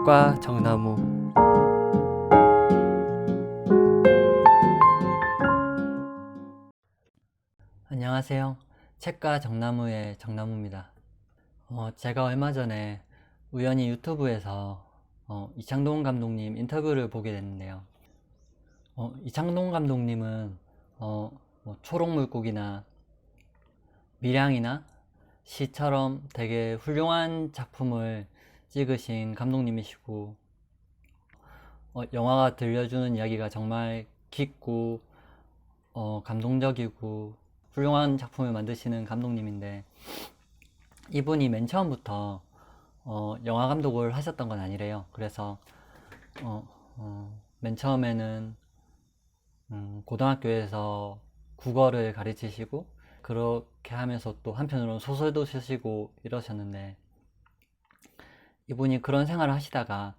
책과 정나무. 안녕하세요. 책과 정나무의 정나무입니다. 제가 얼마 전에 우연히 유튜브에서 이창동 감독님 인터뷰를 보게 됐는데요. 이창동 감독님은 뭐 초록물고기나 밀양이나 시처럼 되게 훌륭한 작품을 찍으신 감독님이시고, 영화가 들려주는 이야기가 정말 깊고 감동적이고 훌륭한 작품을 만드시는 감독님인데, 이분이 맨 처음부터 영화 감독을 하셨던 건 아니래요. 그래서 맨 처음에는 고등학교에서 국어를 가르치시고, 그렇게 하면서 또 한편으로는 소설도 쓰시고 이러셨는데, 이분이 그런 생활을 하시다가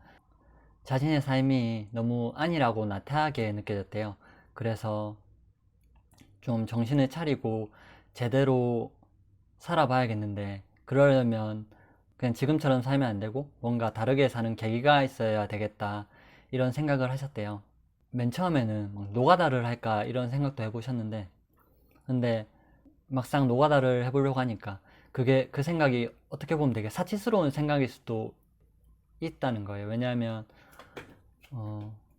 자신의 삶이 너무 안일하고 나태하게 느껴졌대요. 그래서 좀 정신을 차리고 제대로 살아봐야겠는데, 그러려면 그냥 지금처럼 살면 안 되고 뭔가 다르게 사는 계기가 있어야 되겠다, 이런 생각을 하셨대요. 맨 처음에는 막 노가다를 할까 이런 생각도 해보셨는데, 근데 막상 노가다를 해보려고 하니까 그게 그 생각이 어떻게 보면 되게 사치스러운 생각일 수도 있다는 거예요. 왜냐하면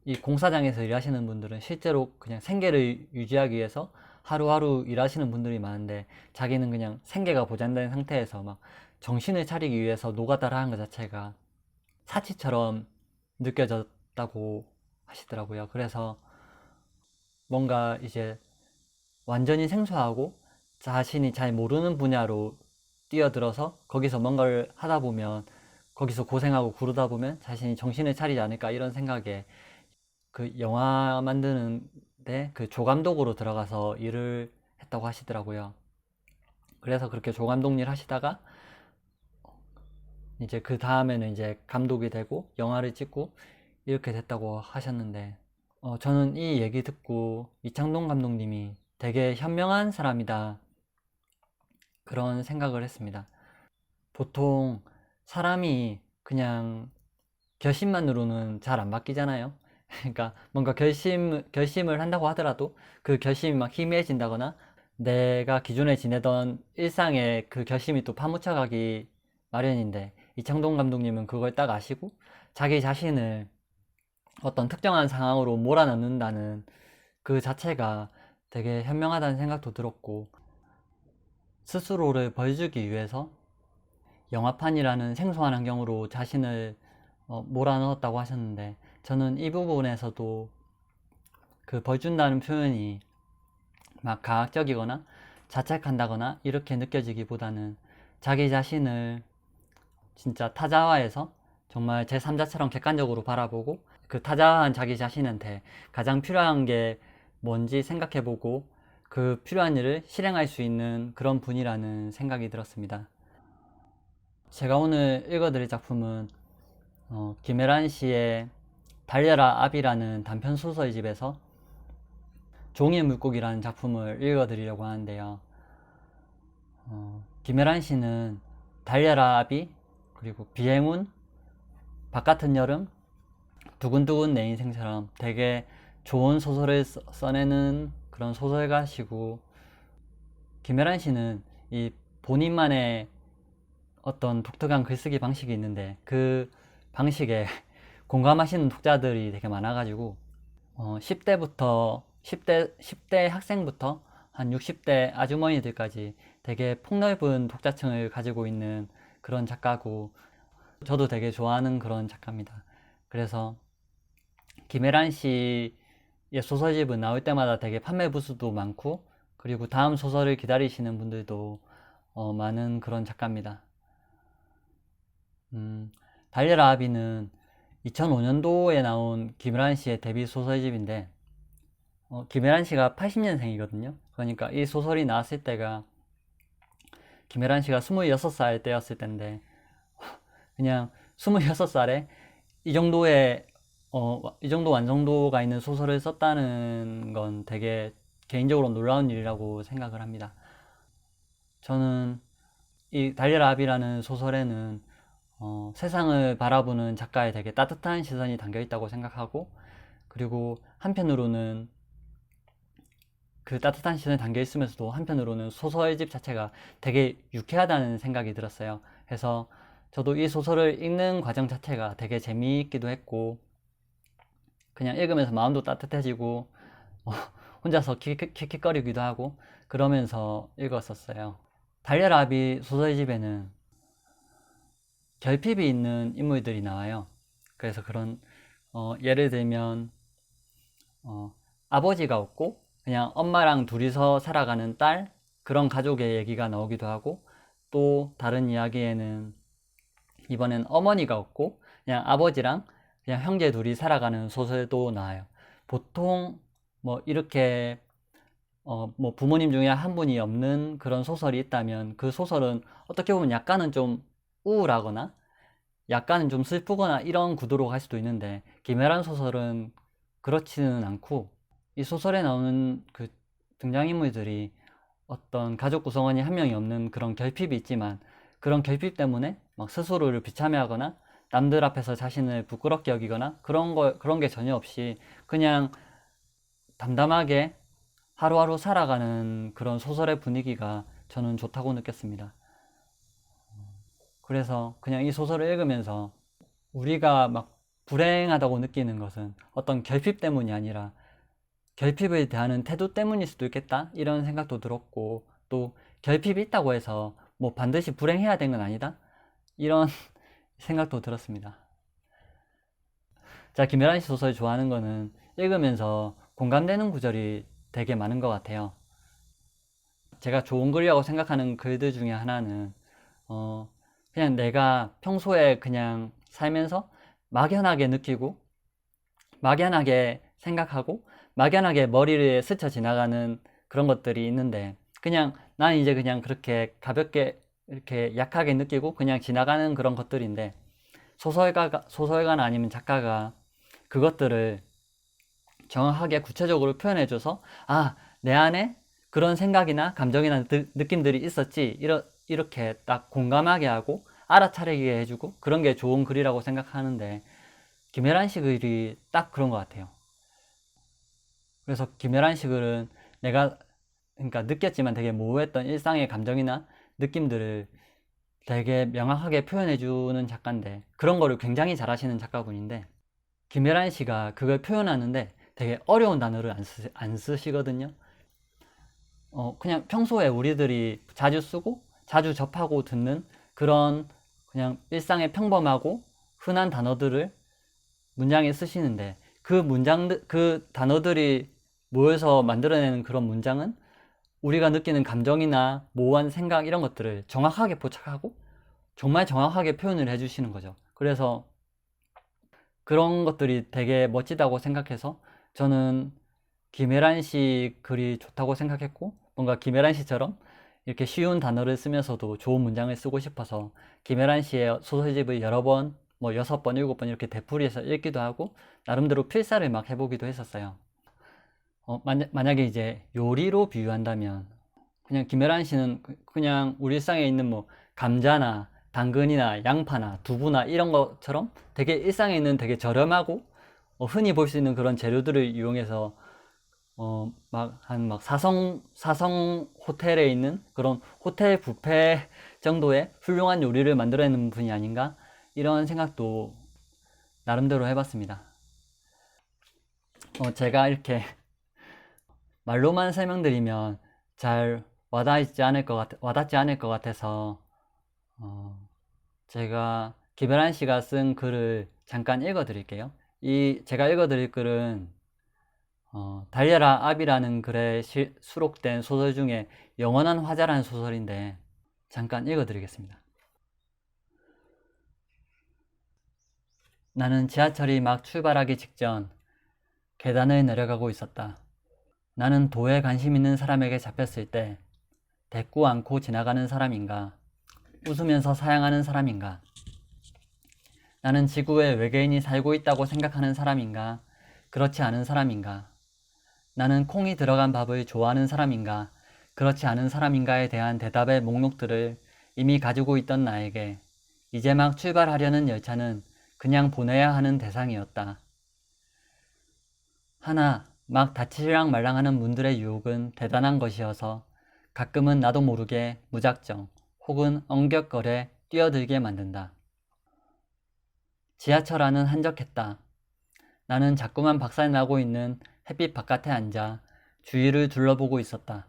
이 공사장에서 일하시는 분들은 실제로 그냥 생계를 유지하기 위해서 하루하루 일하시는 분들이 많은데, 자기는 그냥 생계가 보장된 상태에서 막 정신을 차리기 위해서 노가다를 하는 것 자체가 사치처럼 느껴졌다고 하시더라고요. 그래서 뭔가 이제 완전히 생소하고 자신이 잘 모르는 분야로 뛰어들어서 거기서 뭔가를 하다 보면, 거기서 고생하고 구르다 보면 자신이 정신을 차리지 않을까, 이런 생각에 그 영화 만드는데 그 조감독으로 들어가서 일을 했다고 하시더라고요. 그래서 그렇게 조감독 일 하시다가 이제 그 다음에는 이제 감독이 되고 영화를 찍고 이렇게 됐다고 하셨는데, 저는 이 얘기 듣고 이창동 감독님이 되게 현명한 사람이다, 그런 생각을 했습니다. 보통 사람이 그냥 결심만으로는 잘 안 바뀌잖아요. 그러니까 뭔가 결심을 한다고 하더라도 그 결심이 막 희미해진다거나, 내가 기존에 지내던 일상에 그 결심이 또 파묻혀가기 마련인데, 이창동 감독님은 그걸 딱 아시고 자기 자신을 어떤 특정한 상황으로 몰아넣는다는 그 자체가 되게 현명하다는 생각도 들었고, 스스로를 보여주기 위해서 영화판이라는 생소한 환경으로 자신을 몰아넣었다고 하셨는데, 저는 이 부분에서도 그 벌준다는 표현이 막 과학적이거나 자책한다거나 이렇게 느껴지기보다는 자기 자신을 진짜 타자화해서 정말 제3자처럼 객관적으로 바라보고, 그 타자화한 자기 자신한테 가장 필요한 게 뭔지 생각해보고 그 필요한 일을 실행할 수 있는 그런 분이라는 생각이 들었습니다. 제가 오늘 읽어드릴 작품은 김혜란 씨의 달려라 아비라는 단편 소설집에서 종이의 물고기라는 작품을 읽어드리려고 하는데요. 김혜란 씨는 달려라 아비, 그리고 비행운, 바깥은 여름, 두근두근 내 인생처럼 되게 좋은 소설을 써내는 그런 소설가시고, 김혜란 씨는 이 본인만의 어떤 독특한 글쓰기 방식이 있는데, 그 방식에 공감하시는 독자들이 되게 많아가지고 10대 학생부터 한 60대 아주머니들까지 되게 폭넓은 독자층을 가지고 있는 그런 작가고, 저도 되게 좋아하는 그런 작가입니다. 그래서 김혜란 씨의 소설집은 나올 때마다 되게 판매 부수도 많고, 그리고 다음 소설을 기다리시는 분들도 많은 그런 작가입니다. 달려라 아비는 2005년도에 나온 김혜란 씨의 데뷔 소설집인데, 김혜란 씨가 80년생이거든요. 그러니까 이 소설이 나왔을 때가 김혜란 씨가 26살 때였을 때인데, 그냥 26살에 이 정도의 이 정도 완성도가 있는 소설을 썼다는 건 되게 개인적으로 놀라운 일이라고 생각을 합니다. 저는 이 달려라 아비라는 소설에는 세상을 바라보는 작가의 되게 따뜻한 시선이 담겨 있다고 생각하고, 그리고 한편으로는 그 따뜻한 시선이 담겨 있으면서도 한편으로는 소설집 자체가 되게 유쾌하다는 생각이 들었어요. 그래서 저도 이 소설을 읽는 과정 자체가 되게 재미있기도 했고, 그냥 읽으면서 마음도 따뜻해지고, 어, 혼자서 킥킥거리기도 하고 그러면서 읽었었어요. 달려라 아비 소설집에는 결핍이 있는 인물들이 나와요. 그래서 그런 예를 들면 아버지가 없고 그냥 엄마랑 둘이서 살아가는 딸, 그런 가족의 얘기가 나오기도 하고, 또 다른 이야기에는 이번엔 어머니가 없고 그냥 아버지랑 그냥 형제 둘이 살아가는 소설도 나와요. 보통 뭐 이렇게 뭐 부모님 중에 한 분이 없는 그런 소설이 있다면 그 소설은 어떻게 보면 약간은 좀 우울하거나 약간은 좀 슬프거나 이런 구도로 갈 수도 있는데, 김혜란 소설은 그렇지는 않고, 이 소설에 나오는 그 등장인물들이 어떤 가족 구성원이 한 명이 없는 그런 결핍이 있지만, 그런 결핍 때문에 막 스스로를 비참해하거나 남들 앞에서 자신을 부끄럽게 여기거나 그런 게 전혀 없이 그냥 담담하게 하루하루 살아가는 그런 소설의 분위기가 저는 좋다고 느꼈습니다. 그래서 그냥 이 소설을 읽으면서 우리가 막 불행하다고 느끼는 것은 어떤 결핍 때문이 아니라 결핍을 대하는 태도 때문일 수도 있겠다, 이런 생각도 들었고, 또 결핍이 있다고 해서 뭐 반드시 불행해야 되는 건 아니다, 이런 생각도 들었습니다. 자, 김혜란 씨 소설 좋아하는 거는 읽으면서 공감되는 구절이 되게 많은 것 같아요. 제가 좋은 글이라고 생각하는 글들 중에 하나는 그냥 내가 평소에 그냥 살면서 막연하게 느끼고 막연하게 생각하고 막연하게 머리를 스쳐 지나가는 그런 것들이 있는데, 그냥 나는 이제 그냥 그렇게 가볍게 이렇게 약하게 느끼고 그냥 지나가는 그런 것들인데, 소설가나 아니면 작가가 그것들을 정확하게 구체적으로 표현해줘서, 아, 내 안에 그런 생각이나 감정이나 느낌들이 있었지, 이렇게 딱 공감하게 하고 알아차리게 해주고, 그런 게 좋은 글이라고 생각하는데, 김혜란 씨 글이 딱 그런 것 같아요. 그래서 김혜란 씨 글은 내가 그러니까 느꼈지만 되게 모호했던 일상의 감정이나 느낌들을 되게 명확하게 표현해주는 작가인데, 그런 거를 굉장히 잘하시는 작가분인데, 김혜란 씨가 그걸 표현하는데 되게 어려운 단어를 안 쓰시거든요. 그냥 평소에 우리들이 자주 쓰고 자주 접하고 듣는 그런 그냥 일상의 평범하고 흔한 단어들을 문장에 쓰시는데, 그 단어들이 모여서 만들어내는 그런 문장은 우리가 느끼는 감정이나 모호한 생각 이런 것들을 정확하게 포착하고 정말 정확하게 표현을 해주시는 거죠. 그래서 그런 것들이 되게 멋지다고 생각해서 저는 김혜란 씨 글이 좋다고 생각했고, 뭔가 김혜란 씨처럼 이렇게 쉬운 단어를 쓰면서도 좋은 문장을 쓰고 싶어서 김혜란 씨의 소설집을 여러 번, 뭐 6번, 7번 이렇게 되풀이해서 읽기도 하고 나름대로 필사를 막 해보기도 했었어요. 만약에 이제 요리로 비유한다면 그냥 김혜란 씨는 그냥 우리 일상에 있는 뭐 감자나 당근이나 양파나 두부나 이런 것처럼 되게 일상에 있는 되게 저렴하고 흔히 볼 수 있는 그런 재료들을 이용해서 막 사성 호텔에 있는 그런 호텔 뷔페 정도의 훌륭한 요리를 만들어내는 분이 아닌가, 이런 생각도 나름대로 해봤습니다. 제가 이렇게 말로만 설명드리면 잘 와닿지 않을 것 같아서 제가 김혜란 씨가 쓴 글을 잠깐 읽어 드릴게요. 제가 읽어 드릴 글은 달려라 아비라는 글에 수록된 소설 중에 영원한 화자라는 소설인데 잠깐 읽어 드리겠습니다. 나는 지하철이 막 출발하기 직전 계단을 내려가고 있었다. 나는 도에 관심 있는 사람에게 잡혔을 때 대꾸 않고 지나가는 사람인가, 웃으면서 사양하는 사람인가, 나는 지구에 외계인이 살고 있다고 생각하는 사람인가, 그렇지 않은 사람인가, 나는 콩이 들어간 밥을 좋아하는 사람인가, 그렇지 않은 사람인가에 대한 대답의 목록들을 이미 가지고 있던 나에게 이제 막 출발하려는 열차는 그냥 보내야 하는 대상이었다. 하나, 막 닫히랑 말랑하는 문들의 유혹은 대단한 것이어서 가끔은 나도 모르게 무작정 혹은 엉격거려 뛰어들게 만든다. 지하철 안은 한적했다. 나는 자꾸만 박살나고 있는 햇빛 바깥에 앉아 주위를 둘러보고 있었다.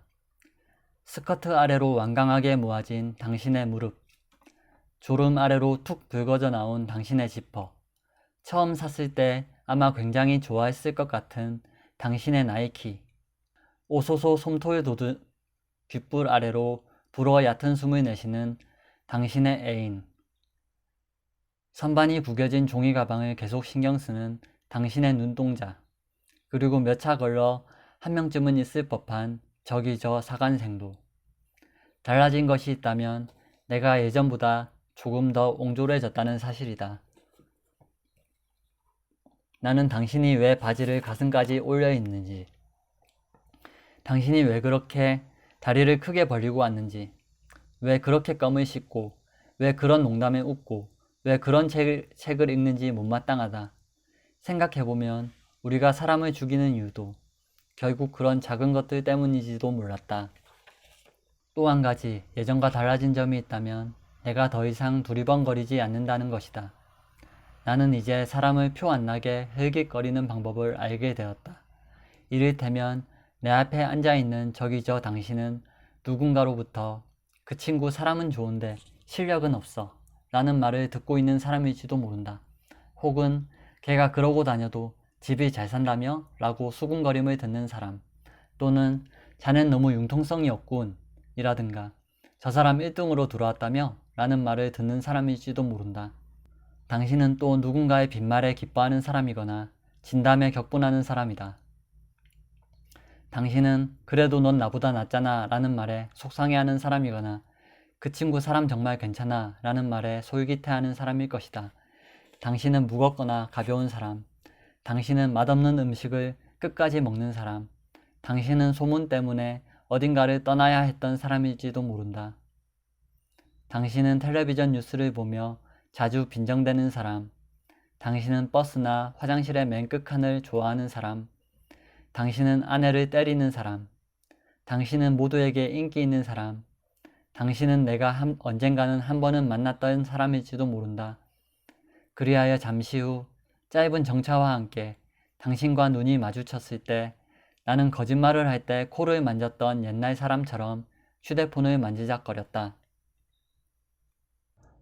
스커트 아래로 완강하게 모아진 당신의 무릎, 졸음 아래로 툭 붉어져 나온 당신의 지퍼, 처음 샀을 때 아마 굉장히 좋아했을 것 같은 당신의 나이키, 오소소 솜털 돋은 귓불 아래로 불어 얕은 숨을 내쉬는 당신의 애인, 선반이 구겨진 종이 가방을 계속 신경 쓰는 당신의 눈동자, 그리고 몇 차 걸러 한 명쯤은 있을 법한 저기 저 사간생도. 달라진 것이 있다면 내가 예전보다 조금 더 옹졸해졌다는 사실이다. 나는 당신이 왜 바지를 가슴까지 올려 있는지, 당신이 왜 그렇게 다리를 크게 벌리고 왔는지, 왜 그렇게 껌을 씹고, 왜 그런 농담에 웃고, 왜 그런 책을 읽는지 못마땅하다. 생각해보면 우리가 사람을 죽이는 이유도 결국 그런 작은 것들 때문이지도 몰랐다. 또 한 가지 예전과 달라진 점이 있다면 내가 더 이상 두리번거리지 않는다는 것이다. 나는 이제 사람을 표 안 나게 흘깃거리는 방법을 알게 되었다. 이를테면 내 앞에 앉아있는 저기 저 당신은 누군가로부터 그 친구 사람은 좋은데 실력은 없어 라는 말을 듣고 있는 사람일지도 모른다. 혹은 걔가 그러고 다녀도 집이 잘 산다며? 라고 수군거림을 듣는 사람, 또는 자넨 너무 융통성이 없군 이라든가 저 사람 1등으로 들어왔다며? 라는 말을 듣는 사람일지도 모른다. 당신은 또 누군가의 빈말에 기뻐하는 사람이거나 진담에 격분하는 사람이다. 당신은 그래도 넌 나보다 낫잖아 라는 말에 속상해하는 사람이거나 그 친구 사람 정말 괜찮아 라는 말에 솔깃해하는 사람일 것이다. 당신은 무겁거나 가벼운 사람, 당신은 맛없는 음식을 끝까지 먹는 사람, 당신은 소문 때문에 어딘가를 떠나야 했던 사람일지도 모른다. 당신은 텔레비전 뉴스를 보며 자주 빈정대는 사람, 당신은 버스나 화장실의 맨 끝칸을 좋아하는 사람, 당신은 아내를 때리는 사람, 당신은 모두에게 인기 있는 사람, 당신은 내가 언젠가는 한 번은 만났던 사람일지도 모른다. 그리하여 잠시 후 짧은 정차와 함께 당신과 눈이 마주쳤을 때 나는 거짓말을 할 때 코를 만졌던 옛날 사람처럼 휴대폰을 만지작거렸다.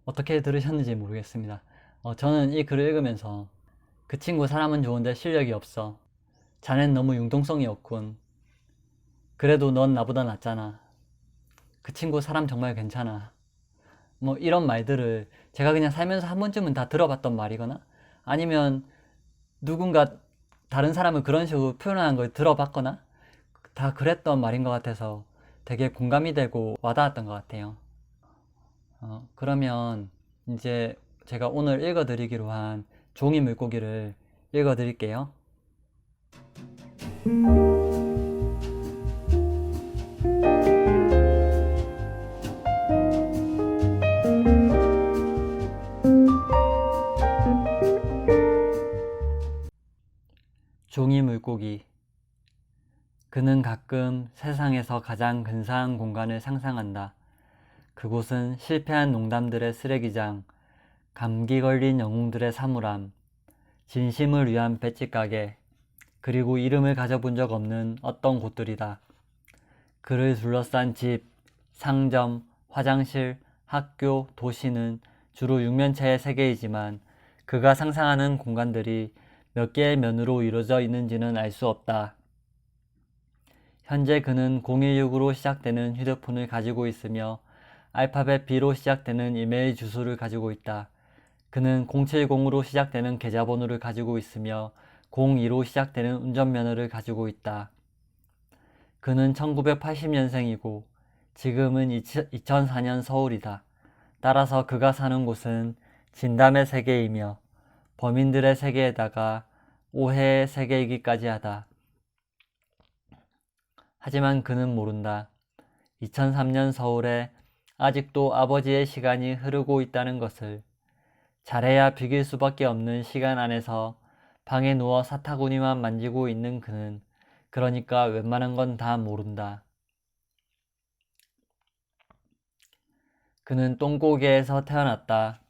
어떻게 들으셨는지 모르겠습니다. 저는 이 글을 읽으면서 그 친구 사람은 좋은데 실력이 없어. 자넨 너무 융통성이 없군. 그래도 넌 나보다 낫잖아. 그 친구 사람 정말 괜찮아. 뭐 이런 말들을 제가 그냥 살면서 한 번쯤은 다 들어봤던 말이거나 아니면 누군가 다른 사람을 그런 식으로 표현하는 걸 들어봤거나 다 그랬던 말인 것 같아서 되게 공감이 되고 와닿았던 것 같아요. 그러면 이제 제가 오늘 읽어드리기로 한 종이 물고기를 읽어드릴게요. 종이 물고기. 그는 가끔 세상에서 가장 근사한 공간을 상상한다. 그곳은 실패한 농담들의 쓰레기장, 감기 걸린 영웅들의 사물함, 진심을 위한 배지가게, 그리고 이름을 가져본 적 없는 어떤 곳들이다. 그를 둘러싼 집, 상점, 화장실, 학교, 도시는 주로 육면체의 세계이지만 그가 상상하는 공간들이 몇 개의 면으로 이루어져 있는지는 알 수 없다. 현재 그는 016으로 시작되는 휴대폰을 가지고 있으며 알파벳 B로 시작되는 이메일 주소를 가지고 있다. 그는 070으로 시작되는 계좌번호를 가지고 있으며 02로 시작되는 운전면허를 가지고 있다. 그는 1980년생이고 지금은 2004년 서울이다. 따라서 그가 사는 곳은 진담의 세계이며 범인들의 세계에다가 오해의 세계이기까지 하다. 하지만 그는 모른다. 2003년 서울에 아직도 아버지의 시간이 흐르고 있다는 것을. 잘해야 비길 수밖에 없는 시간 안에서 방에 누워 사타구니만 만지고 있는 그는 그러니까 웬만한 건 다 모른다. 그는 똥고개에서 태어났다.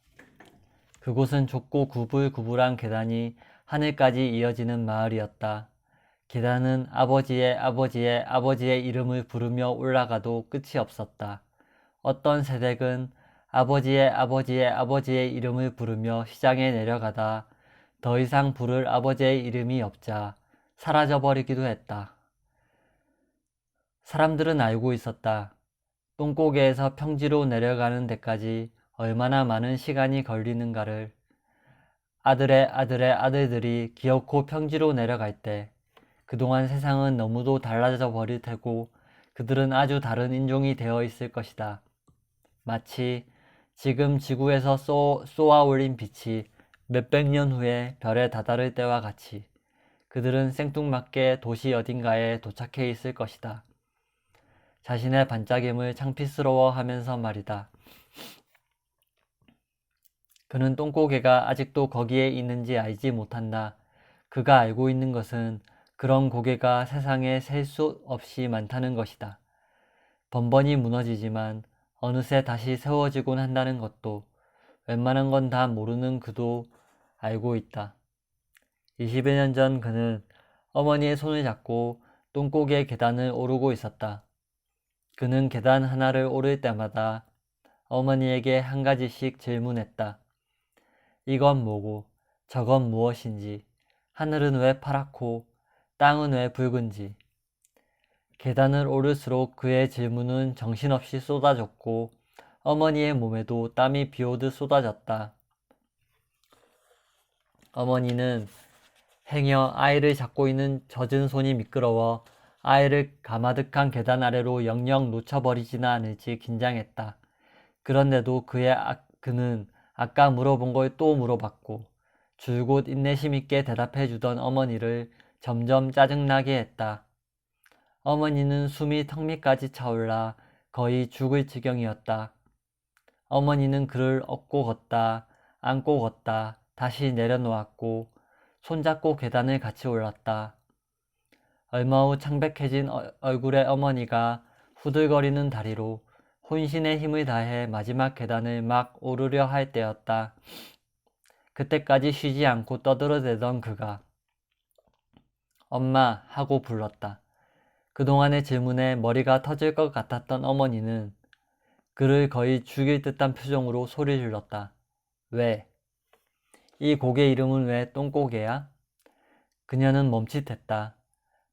그곳은 좁고 구불구불한 계단이 하늘까지 이어지는 마을이었다. 계단은 아버지의 아버지의 아버지의 이름을 부르며 올라가도 끝이 없었다. 어떤 새댁은 아버지의 아버지의 아버지의 이름을 부르며 시장에 내려가다 더 이상 부를 아버지의 이름이 없자 사라져버리기도 했다. 사람들은 알고 있었다. 똥고개에서 평지로 내려가는 데까지 얼마나 많은 시간이 걸리는가를. 아들의 아들의 아들들이 기어코 평지로 내려갈 때 그동안 세상은 너무도 달라져 버릴 테고 그들은 아주 다른 인종이 되어 있을 것이다. 마치 지금 지구에서 쏘아 올린 빛이 몇백 년 후에 별에 다다를 때와 같이 그들은 생뚱맞게 도시 어딘가에 도착해 있을 것이다. 자신의 반짝임을 창피스러워 하면서 말이다. 그는 똥고개가 아직도 거기에 있는지 알지 못한다. 그가 알고 있는 것은 그런 고개가 세상에 셀 수 없이 많다는 것이다. 번번이 무너지지만 어느새 다시 세워지곤 한다는 것도 웬만한 건 다 모르는 그도 알고 있다. 20여 년 전 그는 어머니의 손을 잡고 똥고개 계단을 오르고 있었다. 그는 계단 하나를 오를 때마다 어머니에게 한 가지씩 질문했다. 이건 뭐고 저건 무엇인지, 하늘은 왜 파랗고 땅은 왜 붉은지. 계단을 오를수록 그의 질문은 정신없이 쏟아졌고 어머니의 몸에도 땀이 비오듯 쏟아졌다. 어머니는 행여 아이를 잡고 있는 젖은 손이 미끄러워 아이를 가마득한 계단 아래로 영영 놓쳐버리지는 않을지 긴장했다. 그런데도 그는 아까 물어본 걸 또 물어봤고 줄곧 인내심 있게 대답해주던 어머니를 점점 짜증나게 했다. 어머니는 숨이 턱 밑까지 차올라 거의 죽을 지경이었다. 어머니는 그를 업고 걷다, 안고 걷다, 다시 내려놓았고 손잡고 계단을 같이 올랐다. 얼마 후 창백해진 얼굴의 어머니가 후들거리는 다리로 혼신의 힘을 다해 마지막 계단을 막 오르려 할 때였다. 그때까지 쉬지 않고 떠들어대던 그가 엄마 하고 불렀다. 그동안의 질문에 머리가 터질 것 같았던 어머니는 그를 거의 죽일 듯한 표정으로 소리 질렀다. 왜? 이 고개 이름은 왜 똥고개야? 그녀는 멈칫했다.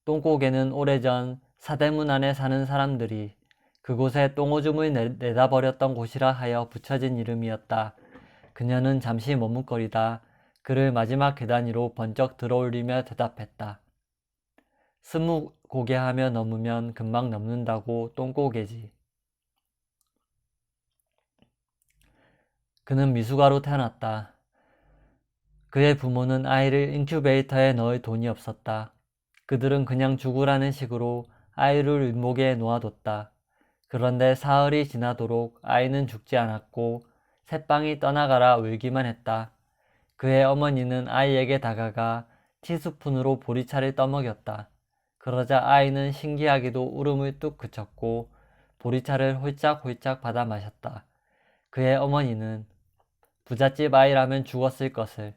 똥고개는 오래전 사대문 안에 사는 사람들이 그곳에 똥오줌을 내다 버렸던 곳이라 하여 붙여진 이름이었다. 그녀는 잠시 머뭇거리다 그를 마지막 계단 위로 번쩍 들어올리며 대답했다. 20고개 하며 넘으면 금방 넘는다고 똥고개지. 그는 미숙아로 태어났다. 그의 부모는 아이를 인큐베이터에 넣을 돈이 없었다. 그들은 그냥 죽으라는 식으로 아이를 윗목에 놓아뒀다. 그런데 사흘이 지나도록 아이는 죽지 않았고 새빵이 떠나가라 울기만 했다. 그의 어머니는 아이에게 다가가 티스푼으로 보리차를 떠먹였다. 그러자 아이는 신기하게도 울음을 뚝 그쳤고 보리차를 홀짝홀짝 받아 마셨다. 그의 어머니는 부잣집 아이라면 죽었을 것을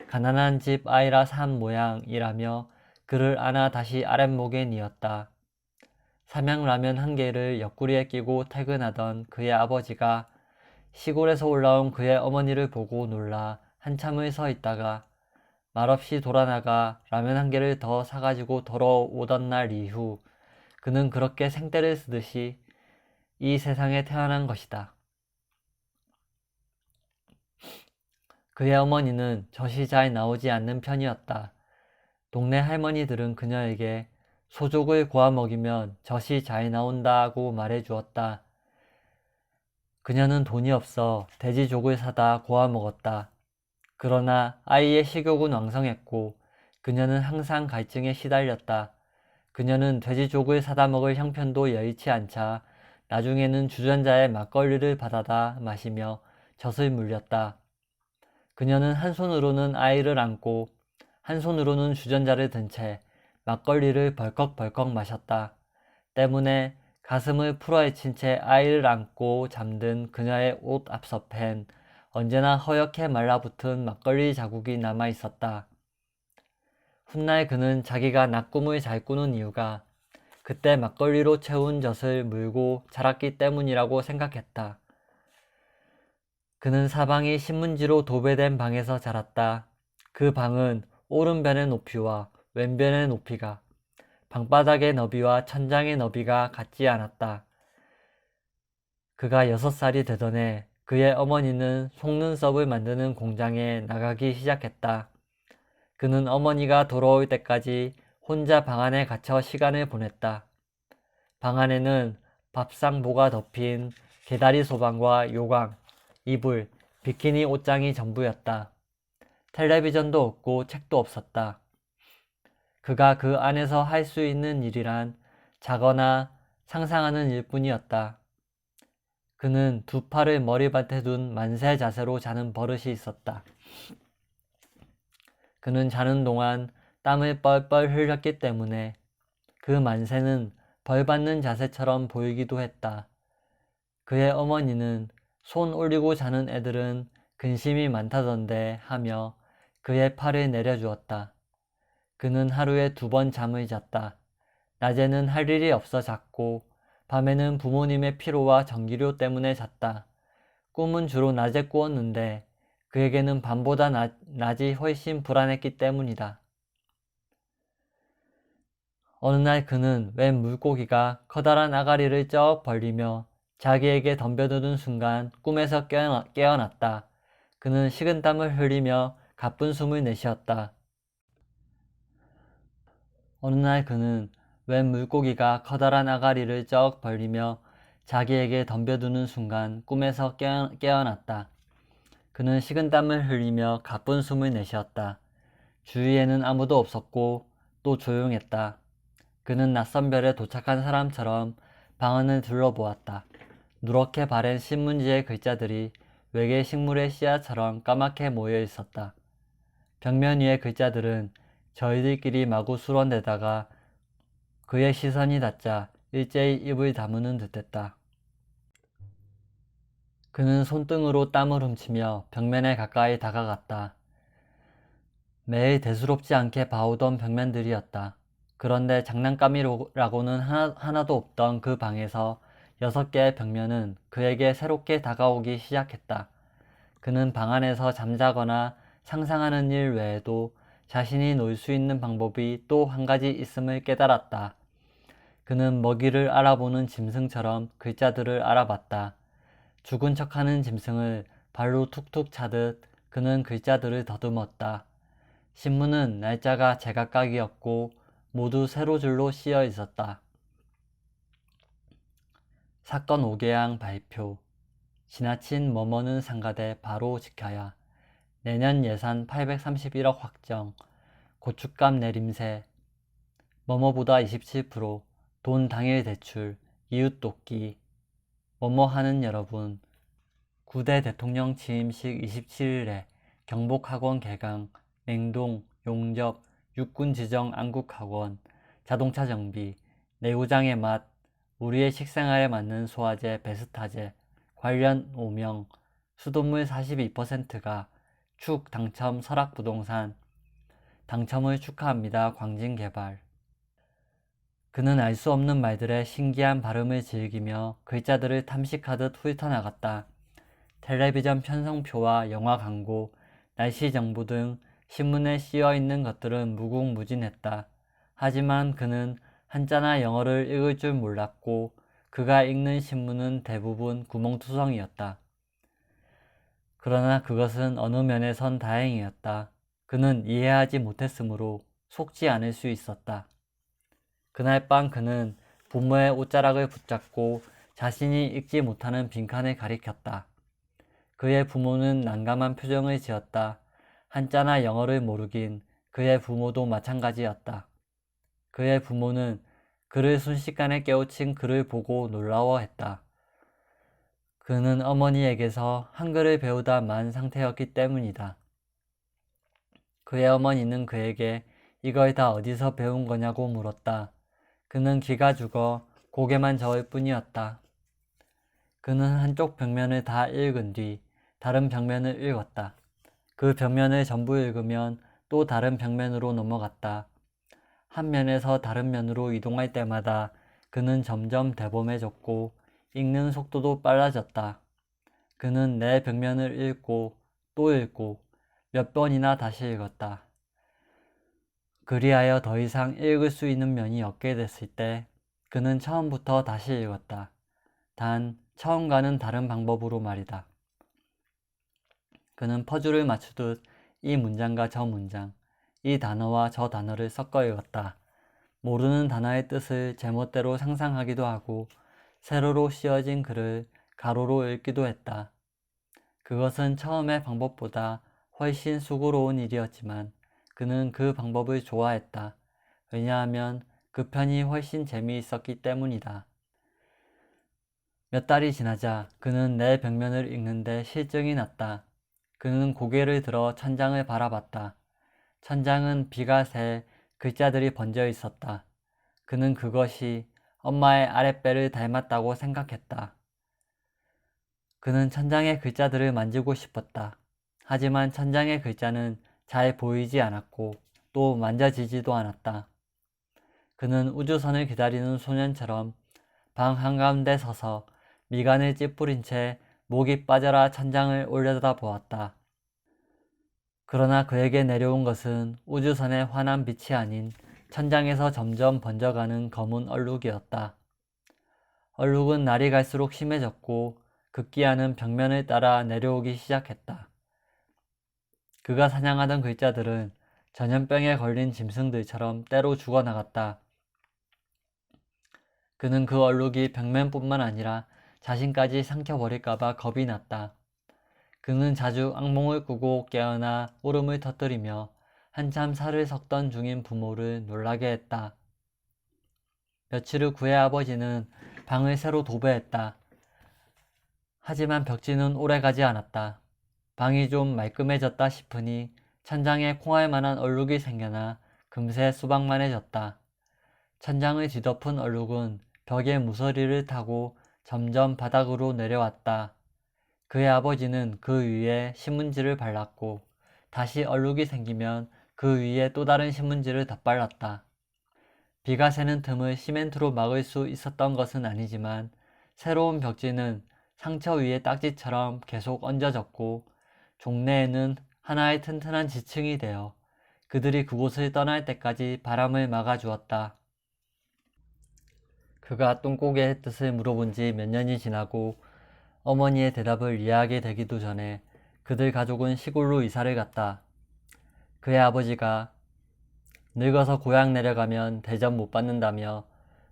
가난한 집 아이라 산 모양이라며 그를 안아 다시 아랫목에 뉘었다. 삼양라면 한 개를 옆구리에 끼고 퇴근하던 그의 아버지가 시골에서 올라온 그의 어머니를 보고 놀라 한참을 서 있다가 말없이 돌아나가 라면 한 개를 더 사가지고 돌아오던 날 이후 그는 그렇게 생떼를 쓰듯이 이 세상에 태어난 것이다. 그의 어머니는 젖이 잘 나오지 않는 편이었다. 동네 할머니들은 그녀에게 소족을 구워 먹이면 젖이 잘 나온다고 말해 주었다. 그녀는 돈이 없어 돼지족을 사다 구워 먹었다. 그러나 아이의 식욕은 왕성했고 그녀는 항상 갈증에 시달렸다. 그녀는 돼지족을 사다 먹을 형편도 여의치 않자 나중에는 주전자에 막걸리를 받아다 마시며 젖을 물렸다. 그녀는 한 손으로는 아이를 안고 한 손으로는 주전자를 든 채 막걸리를 벌컥벌컥 마셨다. 때문에 가슴을 풀어헤친 채 아이를 안고 잠든 그녀의 옷 앞서팬 언제나 허옇게 말라붙은 막걸리 자국이 남아있었다. 훗날 그는 자기가 낙꿈을 잘 꾸는 이유가 그때 막걸리로 채운 젖을 물고 자랐기 때문이라고 생각했다. 그는 사방이 신문지로 도배된 방에서 자랐다. 그 방은 오른변의 높이와 왼변의 높이가, 방바닥의 너비와 천장의 너비가 같지 않았다. 그가 6살이 되던 해 그의 어머니는 속눈썹을 만드는 공장에 나가기 시작했다. 그는 어머니가 돌아올 때까지 혼자 방 안에 갇혀 시간을 보냈다. 방 안에는 밥상보가 덮인 개다리 소방과 요강, 이불, 비키니 옷장이 전부였다. 텔레비전도 없고 책도 없었다. 그가 그 안에서 할 수 있는 일이란 자거나 상상하는 일뿐이었다. 그는 두 팔을 머리맡에 둔 만세 자세로 자는 버릇이 있었다. 그는 자는 동안 땀을 뻘뻘 흘렸기 때문에 그 만세는 벌 받는 자세처럼 보이기도 했다. 그의 어머니는 손 올리고 자는 애들은 근심이 많다던데 하며 그의 팔을 내려주었다. 그는 하루에 2번 잠을 잤다. 낮에는 할 일이 없어 잤고 밤에는 부모님의 피로와 전기료 때문에 잤다. 꿈은 주로 낮에 꾸었는데 그에게는 밤보다 낮이 훨씬 불안했기 때문이다. 어느 날 그는 웬 물고기가 커다란 아가리를 쩍 벌리며 자기에게 덤벼드는 순간 꿈에서 깨어났다. 그는 식은땀을 흘리며 가쁜 숨을 내쉬었다. 어느 날 그는 웬 물고기가 커다란 아가리를 쩍 벌리며 자기에게 덤벼드는 순간 꿈에서 깨어났다. 그는 식은땀을 흘리며 가쁜 숨을 내쉬었다. 주위에는 아무도 없었고 또 조용했다. 그는 낯선 별에 도착한 사람처럼 방 안을 둘러보았다. 누렇게 바랜 신문지의 글자들이 외계 식물의 씨앗처럼 까맣게 모여 있었다. 벽면 위의 글자들은 저희들끼리 마구 수런대다가 그의 시선이 닿자 일제히 입을 다무는 듯했다. 그는 손등으로 땀을 훔치며 벽면에 가까이 다가갔다. 매일 대수롭지 않게 봐오던 벽면들이었다. 그런데 장난감이라고는 하나도 없던 그 방에서 6개의 벽면은 그에게 새롭게 다가오기 시작했다. 그는 방 안에서 잠자거나 상상하는 일 외에도 자신이 놀 수 있는 방법이 또 한 가지 있음을 깨달았다. 그는 먹이를 알아보는 짐승처럼 글자들을 알아봤다. 죽은 척하는 짐승을 발로 툭툭 차듯 그는 글자들을 더듬었다. 신문은 날짜가 제각각이었고 모두 세로줄로 씌어 있었다. 사건 5개항 발표. 지나친 뭐뭐는 상가대 바로 지켜야. 내년 예산 831억 확정. 고춧값 내림세. 뭐뭐보다 27%. 돈 당일 대출. 이웃 돕기. 뭐뭐 하는 여러분. 9대 대통령 취임식 27일에 경복학원 개강. 냉동, 용접, 육군 지정 안국학원, 자동차 정비, 내구장의 맛, 우리의 식생활에 맞는 소화제 베스타제, 관련 5명, 수돗물 42%가 축 당첨 설악부동산, 당첨을 축하합니다. 광진개발. 그는 알 수 없는 말들의 신기한 발음을 즐기며 글자들을 탐식하듯 훑어나갔다. 텔레비전 편성표와 영화 광고, 날씨 정보 등 신문에 씌어 있는 것들은 무궁무진했다. 하지만 그는 한자나 영어를 읽을 줄 몰랐고 그가 읽는 신문은 대부분 구멍투성이었다. 그러나 그것은 어느 면에선 다행이었다. 그는 이해하지 못했으므로 속지 않을 수 있었다. 그날 밤 그는 부모의 옷자락을 붙잡고 자신이 읽지 못하는 빈칸을 가리켰다. 그의 부모는 난감한 표정을 지었다. 한자나 영어를 모르긴 그의 부모도 마찬가지였다. 그의 부모는 그를 순식간에 깨우친 그를 보고 놀라워했다. 그는 어머니에게서 한글을 배우다 만 상태였기 때문이다. 그의 어머니는 그에게 이걸 다 어디서 배운 거냐고 물었다. 그는 기가 죽어 고개만 저을 뿐이었다. 그는 한쪽 벽면을 다 읽은 뒤 다른 벽면을 읽었다. 그 벽면을 전부 읽으면 또 다른 벽면으로 넘어갔다. 한 면에서 다른 면으로 이동할 때마다 그는 점점 대범해졌고 읽는 속도도 빨라졌다. 그는 내 벽면을 읽고 또 읽고 몇 번이나 다시 읽었다. 그리하여 더 이상 읽을 수 있는 면이 없게 됐을 때 그는 처음부터 다시 읽었다. 단 처음과는 다른 방법으로 말이다. 그는 퍼즐을 맞추듯 이 문장과 저 문장, 이 단어와 저 단어를 섞어 읽었다. 모르는 단어의 뜻을 제멋대로 상상하기도 하고 세로로 씌어진 글을 가로로 읽기도 했다. 그것은 처음의 방법보다 훨씬 수고로운 일이었지만 그는 그 방법을 좋아했다. 왜냐하면 그 편이 훨씬 재미있었기 때문이다. 몇 달이 지나자 그는 내 벽면을 읽는데 실증이 났다. 그는 고개를 들어 천장을 바라봤다. 천장은 비가 새 글자들이 번져 있었다. 그는 그것이 엄마의 아랫배를 닮았다고 생각했다. 그는 천장의 글자들을 만지고 싶었다. 하지만 천장의 글자는 잘 보이지 않았고 또 만져지지도 않았다. 그는 우주선을 기다리는 소년처럼 방 한가운데 서서 미간을 찌푸린 채 목이 빠져라 천장을 올려다보았다. 그러나 그에게 내려온 것은 우주선의 환한 빛이 아닌 천장에서 점점 번져가는 검은 얼룩이었다. 얼룩은 날이 갈수록 심해졌고 급기야는 벽면을 따라 내려오기 시작했다. 그가 사냥하던 글자들은 전염병에 걸린 짐승들처럼 때로 죽어나갔다. 그는 그 얼룩이 벽면뿐만 아니라 자신까지 삼켜버릴까봐 겁이 났다. 그는 자주 악몽을 꾸고 깨어나 울음을 터뜨리며 한참 살을 섞던 중인 부모를 놀라게 했다. 며칠 후 그의 아버지는 방을 새로 도배했다. 하지만 벽지는 오래가지 않았다. 방이 좀 말끔해졌다 싶으니 천장에 콩알만한 얼룩이 생겨나 금세 수박만해졌다. 천장을 뒤덮은 얼룩은 벽의 무서리를 타고 점점 바닥으로 내려왔다. 그의 아버지는 그 위에 신문지를 발랐고 다시 얼룩이 생기면 그 위에 또 다른 신문지를 덧발랐다. 비가 새는 틈을 시멘트로 막을 수 있었던 것은 아니지만 새로운 벽지는 상처 위에 딱지처럼 계속 얹어졌고 종래에는 하나의 튼튼한 지층이 되어 그들이 그곳을 떠날 때까지 바람을 막아주었다. 그가 똥고개의 뜻을 물어본 지 몇 년이 지나고 어머니의 대답을 이해하게 되기도 전에 그들 가족은 시골로 이사를 갔다. 그의 아버지가 늙어서 고향 내려가면 대접 못 받는다며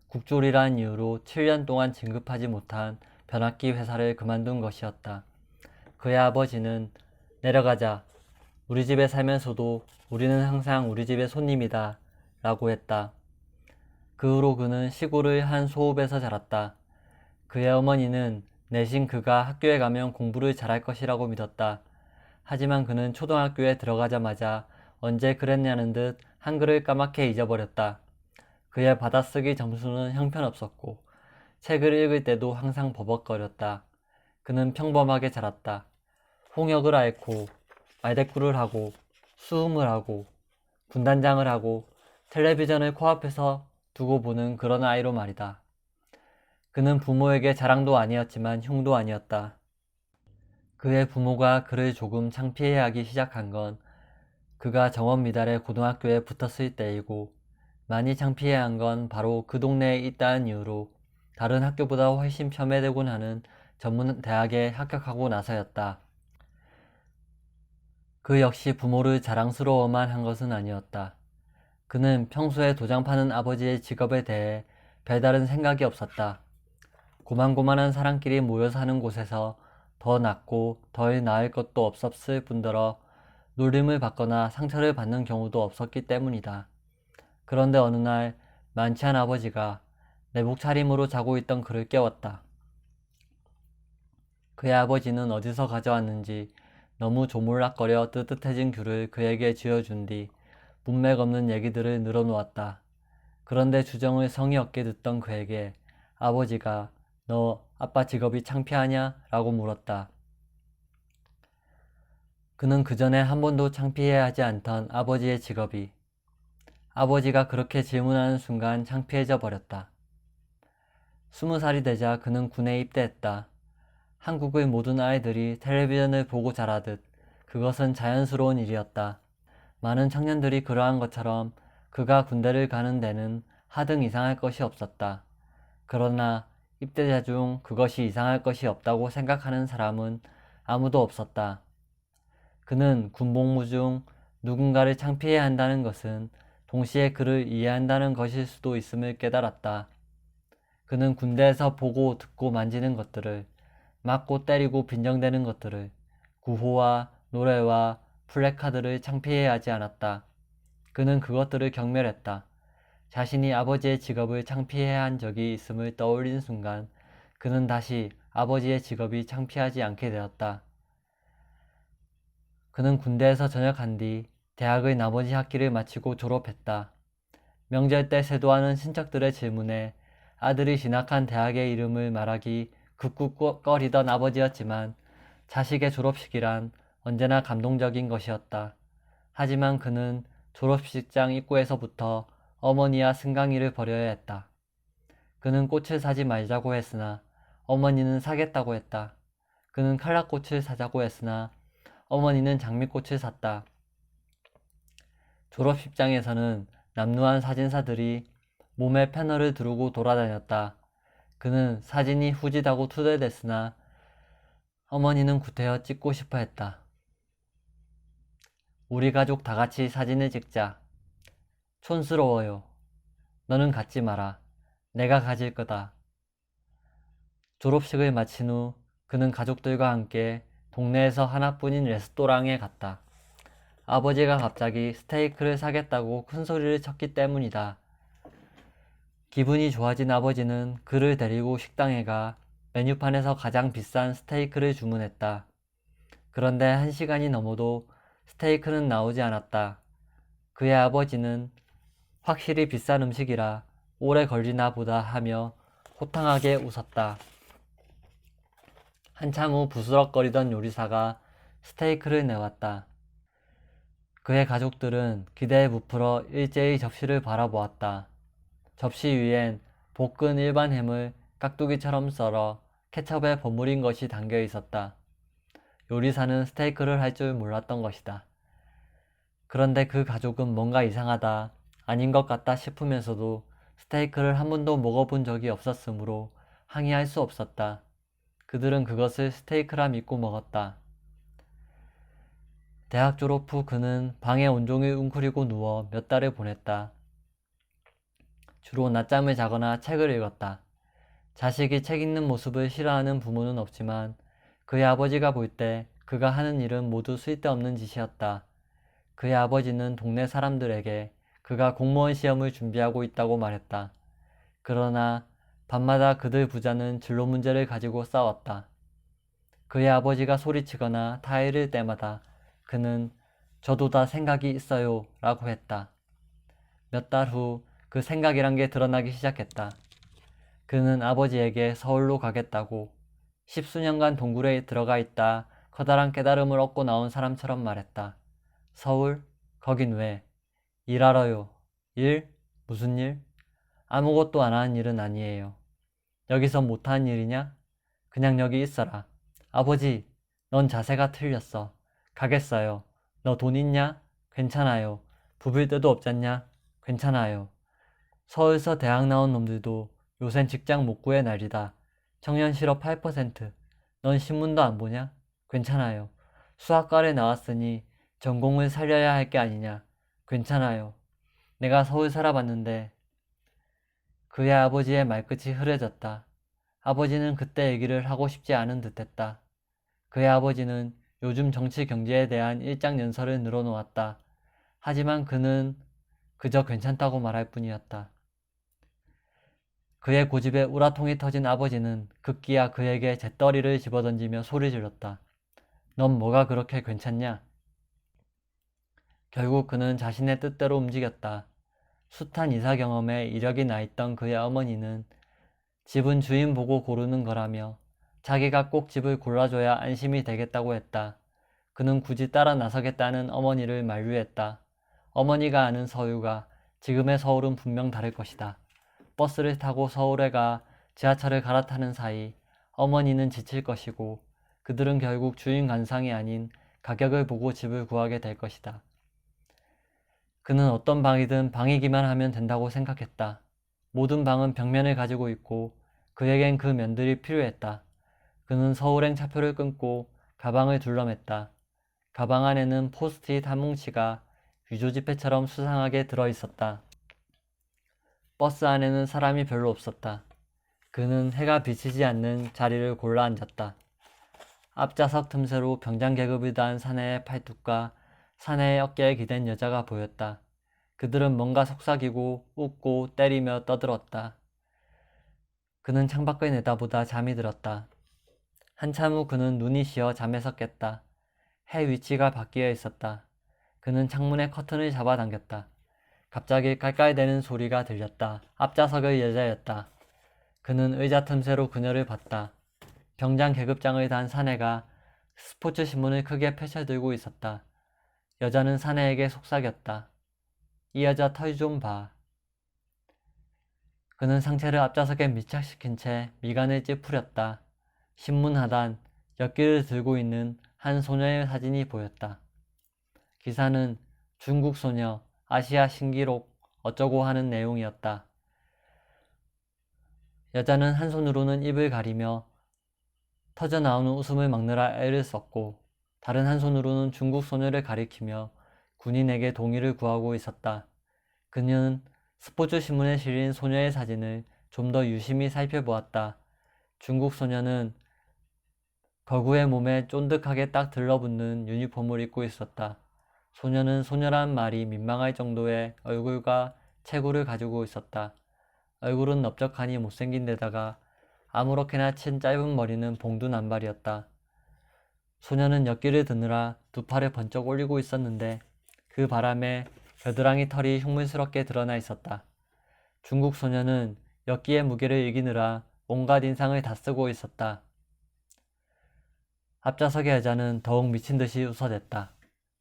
국졸이란 이유로 7년 동안 진급하지 못한 변압기 회사를 그만둔 것이었다. 그의 아버지는 내려가자. 우리 집에 살면서도 우리는 항상 우리 집의 손님이다. 라고 했다. 그 후로 그는 시골의 한 소읍에서 자랐다. 그의 어머니는 내심 그가 학교에 가면 공부를 잘할 것이라고 믿었다. 하지만 그는 초등학교에 들어가자마자 언제 그랬냐는 듯 한글을 까맣게 잊어버렸다. 그의 받아쓰기 점수는 형편없었고 책을 읽을 때도 항상 버벅거렸다. 그는 평범하게 자랐다. 홍역을 앓고 말대꾸를 하고 수음을 하고 군단장을 하고 텔레비전을 코앞에서 두고 보는 그런 아이로 말이다. 그는 부모에게 자랑도 아니었지만 흉도 아니었다. 그의 부모가 그를 조금 창피해하기 시작한 건 그가 정원 미달에 고등학교에 붙었을 때이고 많이 창피해한 건 바로 그 동네에 있다는 이유로 다른 학교보다 훨씬 폄훼되곤 하는 전문 대학에 합격하고 나서였다. 그 역시 부모를 자랑스러워만 한 것은 아니었다. 그는 평소에 도장 파는 아버지의 직업에 대해 별다른 생각이 없었다. 고만고만한 사람끼리 모여 사는 곳에서 더 낫고 덜 나을 것도 없었을 뿐더러 놀림을 받거나 상처를 받는 경우도 없었기 때문이다. 그런데 어느 날 만취한 아버지가 내복 차림으로 자고 있던 그를 깨웠다. 그의 아버지는 어디서 가져왔는지 너무 조물락거려 뜨뜻해진 귤을 그에게 쥐어준 뒤 문맥 없는 얘기들을 늘어놓았다. 그런데 주정을 성의 없게 듣던 그에게 아버지가 너 아빠 직업이 창피하냐? 라고 물었다. 그는 그전에 한 번도 창피해하지 않던 아버지의 직업이 아버지가 그렇게 질문하는 순간 창피해져 버렸다. 20살이 되자 그는 군에 입대했다. 한국의 모든 아이들이 텔레비전을 보고 자라듯 그것은 자연스러운 일이었다. 많은 청년들이 그러한 것처럼 그가 군대를 가는 데는 하등 이상할 것이 없었다. 그러나 입대자 중 그것이 이상할 것이 없다고 생각하는 사람은 아무도 없었다. 그는 군복무 중 누군가를 창피해야 한다는 것은 동시에 그를 이해한다는 것일 수도 있음을 깨달았다. 그는 군대에서 보고 듣고 만지는 것들을, 맞고 때리고 빈정대는 것들을, 구호와 노래와 플래카드를 창피해하지 않았다. 그는 그것들을 경멸했다. 자신이 아버지의 직업을 창피해야 한 적이 있음을 떠올린 순간 그는 다시 아버지의 직업이 창피하지 않게 되었다. 그는 군대에서 전역한 뒤 대학의 나머지 학기를 마치고 졸업했다. 명절 때 세도하는 친척들의 질문에 아들이 진학한 대학의 이름을 말하기 굳굳거리던 아버지였지만 자식의 졸업식이란 언제나 감동적인 것이었다. 하지만 그는 졸업식장 입구에서부터 어머니와 승강이를 벌여야 했다. 그는 꽃을 사지 말자고 했으나 어머니는 사겠다고 했다. 그는 칼라꽃을 사자고 했으나 어머니는 장미꽃을 샀다. 졸업식장에서는 남루한 사진사들이 몸에 패널을 두르고 돌아다녔다. 그는 사진이 후지다고 투덜댔으나 어머니는 구태여 찍고 싶어 했다. 우리 가족 다 같이 사진을 찍자. 촌스러워요. 너는 갖지 마라. 내가 가질 거다. 졸업식을 마친 후 그는 가족들과 함께 동네에서 하나뿐인 레스토랑에 갔다. 아버지가 갑자기 스테이크를 사겠다고 큰 소리를 쳤기 때문이다. 기분이 좋아진 아버지는 그를 데리고 식당에 가 메뉴판에서 가장 비싼 스테이크를 주문했다. 그런데 1시간이 넘어도 스테이크는 나오지 않았다. 그의 아버지는 확실히 비싼 음식이라 오래 걸리나 보다 하며 호탕하게 웃었다. 한참 후 부스럭거리던 요리사가 스테이크를 내왔다. 그의 가족들은 기대에 부풀어 일제히 접시를 바라보았다. 접시 위엔 볶은 일반 햄을 깍두기처럼 썰어 케첩에 버무린 것이 담겨 있었다. 요리사는 스테이크를 할 줄 몰랐던 것이다. 그런데 그 가족은 뭔가 이상하다, 아닌 것 같다 싶으면서도 스테이크를 한 번도 먹어본 적이 없었으므로 항의할 수 없었다. 그들은 그것을 스테이크라 믿고 먹었다. 대학 졸업 후 그는 방에 온종일 웅크리고 누워 몇 달을 보냈다. 주로 낮잠을 자거나 책을 읽었다. 자식이 책 읽는 모습을 싫어하는 부모는 없지만 그의 아버지가 볼 때 그가 하는 일은 모두 쓸데없는 짓이었다. 그의 아버지는 동네 사람들에게 그가 공무원 시험을 준비하고 있다고 말했다. 그러나 밤마다 그들 부자는 진로 문제를 가지고 싸웠다. 그의 아버지가 소리치거나 타일을 때마다 그는 저도 다 생각이 있어요 라고 했다. 몇 달 후 그 생각이란 게 드러나기 시작했다. 그는 아버지에게 서울로 가겠다고 10수년간 동굴에 들어가 있다 커다란 깨달음을 얻고 나온 사람처럼 말했다. 서울? 거긴 왜? 일하러요. 일? 무슨 일? 아무것도 안 하는 일은 아니에요. 여기서 못하는 일이냐? 그냥 여기 있어라. 아버지, 넌 자세가 틀렸어. 가겠어요. 너 돈 있냐? 괜찮아요. 부빌 데도 없잖냐? 괜찮아요. 서울서 대학 나온 놈들도 요샌 직장 못 구해 난리다. 청년 실업 8%. 넌 신문도 안 보냐? 괜찮아요. 수학과를 나왔으니 전공을 살려야 할 게 아니냐? 괜찮아요. 내가 서울 살아봤는데. 그의 아버지의 말끝이 흐려졌다. 아버지는 그때 얘기를 하고 싶지 않은 듯했다. 그의 아버지는 요즘 정치 경제에 대한 일장연설을 늘어놓았다. 하지만 그는 그저 괜찮다고 말할 뿐이었다. 그의 고집에 우라통이 터진 아버지는 급기야 그에게 재떨이를 집어던지며 소리 질렀다. 넌 뭐가 그렇게 괜찮냐? 결국 그는 자신의 뜻대로 움직였다. 숱한 이사 경험에 이력이 나있던 그의 어머니는 집은 주인 보고 고르는 거라며 자기가 꼭 집을 골라줘야 안심이 되겠다고 했다. 그는 굳이 따라 나서겠다는 어머니를 만류했다. 어머니가 아는 서울과 지금의 서울은 분명 다를 것이다. 버스를 타고 서울에 가 지하철을 갈아타는 사이 어머니는 지칠 것이고 그들은 결국 주인 관상이 아닌 가격을 보고 집을 구하게 될 것이다. 그는 어떤 방이든 방이기만 하면 된다고 생각했다. 모든 방은 벽면을 가지고 있고 그에겐 그 면들이 필요했다. 그는 서울행 차표를 끊고 가방을 둘러맸다. 가방 안에는 포스트잇 한 뭉치가 위조지폐처럼 수상하게 들어있었다. 버스 안에는 사람이 별로 없었다. 그는 해가 비치지 않는 자리를 골라 앉았다. 앞좌석 틈새로 병장 계급을 다한 사내의 팔뚝과 사내의 어깨에 기댄 여자가 보였다. 그들은 뭔가 속삭이고 웃고 때리며 떠들었다. 그는 창밖을 내다보다 잠이 들었다. 한참 후 그는 눈이 쉬어 잠에서 깼다. 해 위치가 바뀌어 있었다. 그는 창문의 커튼을 잡아당겼다. 갑자기 깔깔대는 소리가 들렸다. 앞좌석의 여자였다. 그는 의자 틈새로 그녀를 봤다. 병장 계급장을 단 사내가 스포츠 신문을 크게 펼쳐들고 있었다. 여자는 사내에게 속삭였다. 이 여자 털 좀 봐. 그는 상체를 앞좌석에 밀착시킨 채 미간을 찌푸렸다. 신문 하단 엿기를 들고 있는 한 소녀의 사진이 보였다. 기사는 중국 소녀, 아시아 신기록 어쩌고 하는 내용이었다. 여자는 한 손으로는 입을 가리며 터져나오는 웃음을 막느라 애를 썼고 다른 한 손으로는 중국 소녀를 가리키며 군인에게 동의를 구하고 있었다. 그녀는 스포츠 신문에 실린 소녀의 사진을 좀 더 유심히 살펴보았다. 중국 소녀는 거구의 몸에 쫀득하게 딱 들러붙는 유니폼을 입고 있었다. 소녀는 소녀란 말이 민망할 정도의 얼굴과 체구를 가지고 있었다. 얼굴은 넓적하니 못생긴 데다가 아무렇게나 친 짧은 머리는 봉두난발이었다. 소녀는 엿기를 드느라 두 팔을 번쩍 올리고 있었는데 그 바람에 겨드랑이 털이 흉물스럽게 드러나 있었다. 중국 소녀는 엿기의 무게를 이기느라 온갖 인상을 다 쓰고 있었다. 앞좌석의 여자는 더욱 미친 듯이 웃어댔다.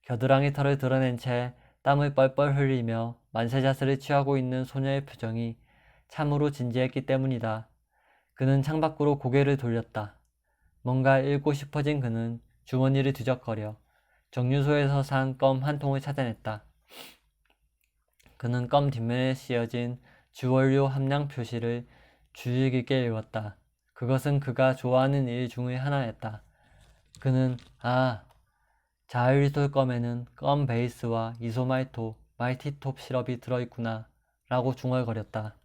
겨드랑이 털을 드러낸 채 땀을 뻘뻘 흘리며 만세자세를 취하고 있는 소녀의 표정이 참으로 진지했기 때문이다. 그는 창밖으로 고개를 돌렸다. 뭔가 읽고 싶어진 그는 주머니를 뒤적거려 정류소에서 산 껌 한 통을 찾아냈다. 그는 껌 뒷면에 씌어진 주원료 함량 표시를 주의 깊게 읽었다. 그것은 그가 좋아하는 일 중의 하나였다. 그는 자일리톨 껌에는 껌 베이스와 이소말토, 말티톱 시럽이 들어있구나 라고 중얼거렸다.